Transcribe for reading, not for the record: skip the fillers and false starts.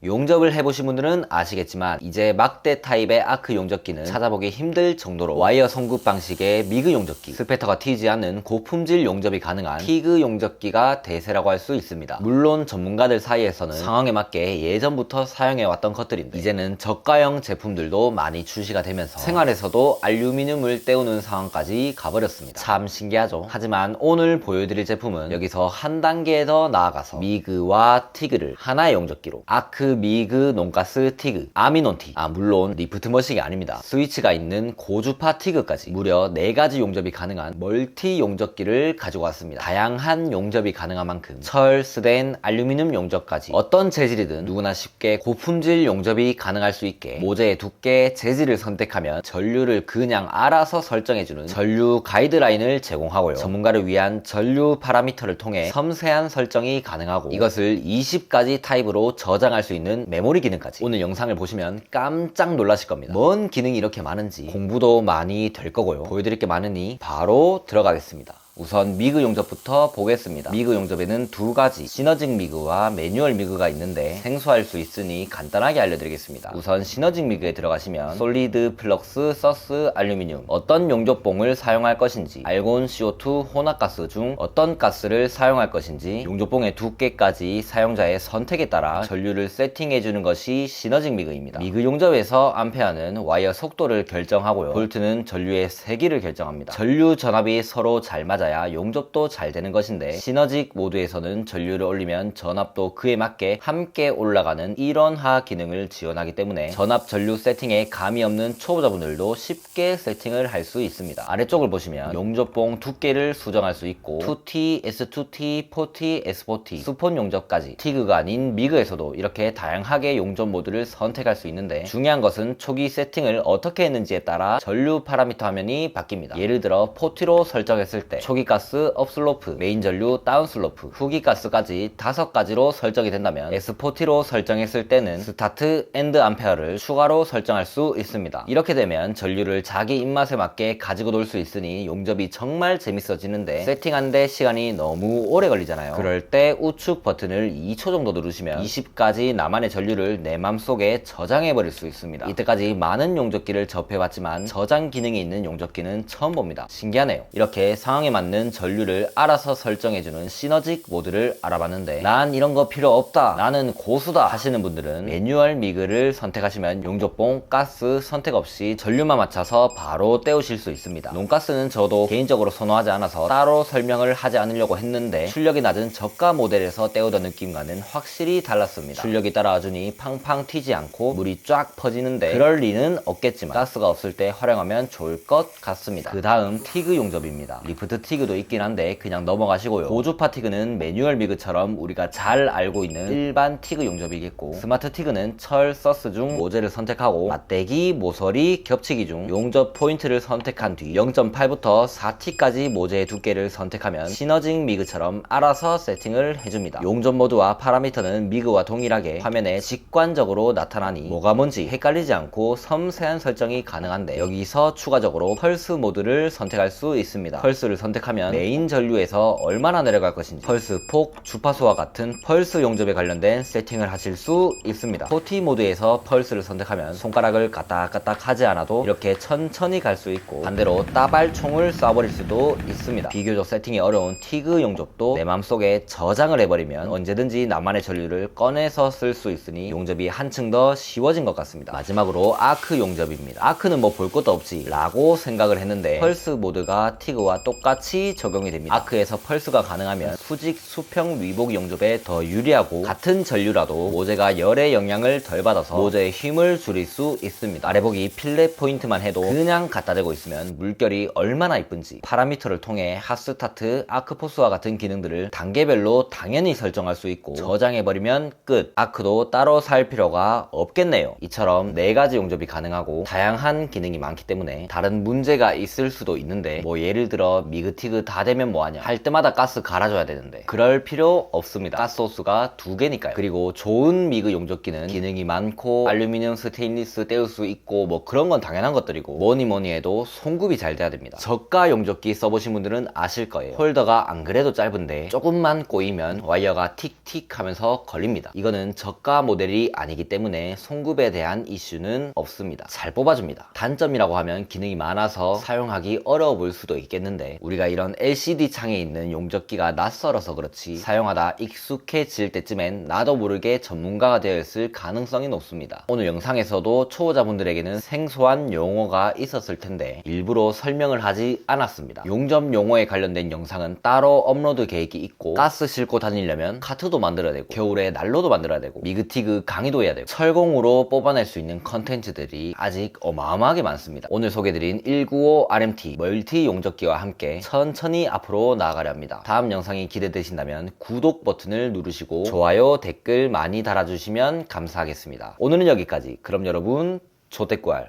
용접을 해보신 분들은 아시겠지만 이제 막대 타입의 아크 용접기는 찾아보기 힘들 정도로 와이어 송급 방식의 미그 용접기, 스패터가 튀지 않는 고품질 용접이 가능한 티그 용접기가 대세라고 할 수 있습니다. 물론 전문가들 사이에서는 상황에 맞게 예전부터 사용해왔던 것들인데 이제는 저가형 제품들도 많이 출시가 되면서 생활에서도 알루미늄을 때우는 상황까지 가버렸습니다. 참 신기하죠? 하지만 오늘 보여드릴 제품은 여기서 한 단계 더 나아가서 미그와 티그를 하나의 용접기로 아크 미그 논가스 티그 아미논티, 물론 리프트 머신이 아닙니다. 스위치가 있는 고주파 티그까지 무려 4가지 용접이 가능한 멀티 용접기를 가지고 왔습니다. 다양한 용접이 가능한 만큼 철, 스텐, 알루미늄 용접까지 어떤 재질이든 누구나 쉽게 고품질 용접이 가능할 수 있게 모재의 두께, 재질을 선택하면 전류를 그냥 알아서 설정해주는 전류 가이드라인을 제공하고요. 전문가를 위한 전류 파라미터를 통해 섬세한 설정이 가능하고 이것을 20가지 타입으로 저장할 수 있는 메모리 기능까지. 오늘 영상을 보시면 깜짝 놀라실 겁니다. 뭔 기능이 이렇게 많은지 공부도 많이 될 거고요. 보여드릴 게 많으니 바로 들어가겠습니다. 우선 미그 용접부터 보겠습니다. 미그 용접에는 2가지 시너직 미그와 매뉴얼 미그가 있는데 생소할 수 있으니 간단하게 알려드리겠습니다. 우선 시너직 미그에 들어가시면 솔리드, 플럭스, 서스, 알루미늄 어떤 용접봉을 사용할 것인지, 알곤, CO2, 혼합가스 중 어떤 가스를 사용할 것인지, 용접봉의 두께까지 사용자의 선택에 따라 전류를 세팅해주는 것이 시너직 미그입니다. 미그 용접에서 암페어는 와이어 속도를 결정하고요. 볼트는 전류의 세기를 결정합니다. 전류 전압이 서로 잘 맞아야 용접도 잘 되는 것인데 시너직 모드에서는 전류를 올리면 전압도 그에 맞게 함께 올라가는 일원화 기능을 지원하기 때문에 전압 전류 세팅에 감이 없는 초보자분들도 쉽게 세팅을 할 수 있습니다. 아래쪽을 보시면 용접봉 두께를 수정할 수 있고 2T, S2T, 4T, S4T, 수폰 용접까지 티그가 아닌 미그에서도 이렇게 다양하게 용접 모드를 선택할 수 있는데 중요한 것은 초기 세팅을 어떻게 했는지에 따라 전류 파라미터 화면이 바뀝니다. 예를 들어 4T로 설정했을 때 초기 가스 업슬로프, 메인 전류 다운슬로프, 후기 가스까지 5가지로 설정이 된다면 S4T로 설정했을 때는 스타트 엔드 암페어를 추가로 설정할 수 있습니다. 이렇게 되면 전류를 자기 입맛에 맞게 가지고 놀 수 있으니 용접이 정말 재밌어지는데 세팅하는데 시간이 너무 오래 걸리잖아요. 그럴 때 우측 버튼을 2초 정도 누르시면 20가지 나만의 전류를 내 맘속에 저장해 버릴 수 있습니다. 이때까지 많은 용접기를 접해봤지만 저장 기능이 있는 용접기는 처음 봅니다. 신기하네요. 이렇게 상황에 맞는 전류를 알아서 설정해주는 시너직 모드를 알아봤는데 난 이런 거 필요 없다, 나는 고수다 하시는 분들은 매뉴얼 미그를 선택하시면 용접봉, 가스 선택 없이 전류만 맞춰서 바로 때우실 수 있습니다. 논가스는 저도 개인적으로 선호하지 않아서 따로 설명을 하지 않으려고 했는데 출력이 낮은 저가 모델에서 때우던 느낌과는 확실히 달랐습니다. 출력이 따라와주니 팡팡 튀지 않고 물이 쫙 퍼지는데 그럴 리는 없겠지만 가스가 없을 때 활용하면 좋을 것 같습니다. 그 다음 티그 용접입니다. 리프트 티그도 있긴 한데 그냥 넘어가시고요. 고주파 티그는 매뉴얼 미그처럼 우리가 잘 알고 있는 일반 티그 용접이겠고, 스마트 티그는 철, 서스 중 모재를 선택하고 맞대기, 모서리, 겹치기 중 용접 포인트를 선택한 뒤 0.8부터 4T까지 모재의 두께를 선택하면 시너직 미그처럼 알아서 세팅을 해줍니다. 용접 모드와 파라미터는 미그와 동일하게 화면에 직관적으로 나타나니 뭐가 뭔지 헷갈리지 않고 섬세한 설정이 가능한데 여기서 추가적으로 펄스 모드를 선택할 수 있습니다. 펄스를 선택하면 메인 전류에서 얼마나 내려갈 것인지, 펄스 폭, 주파수와 같은 펄스 용접에 관련된 세팅을 하실 수 있습니다. 4T 모드에서 펄스를 선택하면 손가락을 까딱까딱 하지 않아도 이렇게 천천히 갈 수 있고 반대로 따발총을 쏴버릴 수도 있습니다. 비교적 세팅이 어려운 티그 용접도 내 맘속에 저장을 해버리면 언제든지 나만의 전류를 꺼내서 쓸 수 있으니 용접이 한층 더 쉬워진 것 같습니다. 마지막으로 아크 용접입니다. 아크는 뭐 볼 것도 없지 라고 생각을 했는데 펄스 모드가 티그와 똑같이 적용이 됩니다. 아크에서 펄스가 가능하면 수직, 수평, 위복 용접에 더 유리하고 같은 전류라도 모재가 열의 영향을 덜 받아서 모재의 힘을 줄일 수 있습니다. 아래 보기 필렛 포인트만 해도 그냥 갖다 대고 있으면 물결이 얼마나 이쁜지 파라미터를 통해 핫스타트, 아크포스와 같은 기능들을 단계별로 당연히 설정할 수 있고 저장해버리면 끝! 아크도 따로 살 필요가 없겠네요. 이처럼 4가지 용접이 가능하고 다양한 기능이 많기 때문에 다른 문제가 있을 수도 있는데 뭐 예를 들어 미그 티그 다 되면 뭐하냐 할 때마다 가스 갈아줘야 되는데 그럴 필요 없습니다. 가스 호스가 2개니까요. 그리고 좋은 미그 용접기는 기능이 많고 알루미늄, 스테인리스 떼울 수 있고 뭐 그런 건 당연한 것들이고 뭐니 해도 송급이 잘 돼야 됩니다. 저가 용접기 써보신 분들은 아실 거예요. 홀더가 안 그래도 짧은데 조금만 꼬이면 와이어가 틱틱 하면서 걸립니다. 이거는 저가 모델이 아니기 때문에 송급에 대한 이슈는 없습니다. 잘 뽑아줍니다. 단점이라고 하면 기능이 많아서 사용하기 어려워 보일 수도 있겠는데 우리가 이런 LCD 창에 있는 용접기가 낯설어서 그렇지 사용하다 익숙해질 때쯤엔 나도 모르게 전문가가 되어 있을 가능성이 높습니다. 오늘 영상에서도 초보자분들에게는 생소한 용어가 있었을 텐데 일부러 설명을 하지 않았습니다. 용접 용어에 관련된 영상은 따로 업로드 계획이 있고 가스 싣고 다니려면 카트도 만들어야 되고 겨울에 난로도 만들어야 되고 미그티그 강의도 해야 되고 철공으로 뽑아낼 수 있는 컨텐츠들이 아직 어마어마하게 많습니다. 오늘 소개드린 195 RMT 멀티 용접기와 함께 천천히 앞으로 나아가려 합니다. 다음 영상이 기대되신다면 구독 버튼을 누르시고 좋아요, 댓글 많이 달아주시면 감사하겠습니다. 오늘은 여기까지. 그럼 여러분 조댓구알.